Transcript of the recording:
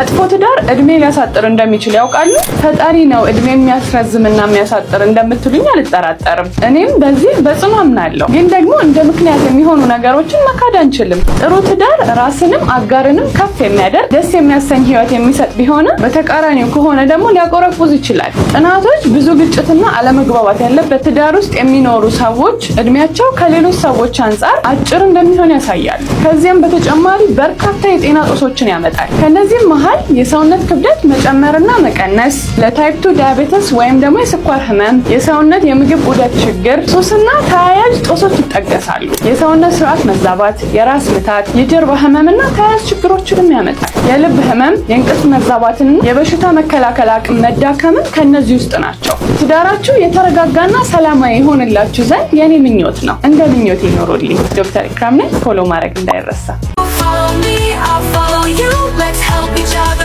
መጥፎ ትዳር እድሜ ሊያሳጥር እንደሚችል ያውቃሉ? ፈጣሪ ነው እድሜ የሚያስረዝምና የሚያሳጥር እንደምትሉኝ አልጠራጠርም። እኔም በዚህ በጽኑ አምናለሁ። ግን ደግሞ እንደ ምክንያት የሚሆኑ ነገሮችን መካድ አንችልም። ጥሩ ትዳር ራስንም አጋርንም ከፍ የሚያደርግ ደስ የሚያሰኝ ህይወት የሚሰጥ ቢሆንም በተቃራኒው ከሆነ ደግሞ ሊያቆረቁዝ ይችላል። ጥናቶች ብዙ ግጭትና አለመግባባት ያለበት ትዳር ውስጥ የሚኖሩ ሰዎች እድሜያቸው ከሌሎች ሰዎች አንጻር አጭር እንደሚሆን ያሳያሉ። ከዚያም በተጨማሪ በርካታ የጤና ጦሶችን ያመጣል። ከነዚህም መሃል የሰውነት ክብደት መጨመርና መቀነስ፣ ለታይፕ 2 ዳያቤተስ ወይም ደግሞ የስኳር ህመም፣ የሰውነት የምግብ ዑደት ችግር፣ ሱስና ተያያዥ ጦሶች ይጠቀሳሉ። የሰውነት ስርዓት መዛባት፣ የራስ ምታት፣ የጀርባ ህመምና ተያያዥ ችግሮችንም ያመጣል። የልብ ህመም፣ የእንቅልፍ መዛባትን፣ የበሽታ መከላከል አቅም መዳከምን ከነዚህ ውስጥ ናቸው። ትዳራችሁ የተረጋጋና ሰላማዊ ይሆንላችሁ ዘንድ የኔ ምኞት ነው። እንደ ምኞት ይኖሩልኝ። ዶክተር ኢክራም ነኝ። ፎሎ ማድረግ እንዳይረሳ። Follow me, I'll follow you. Let's help each other.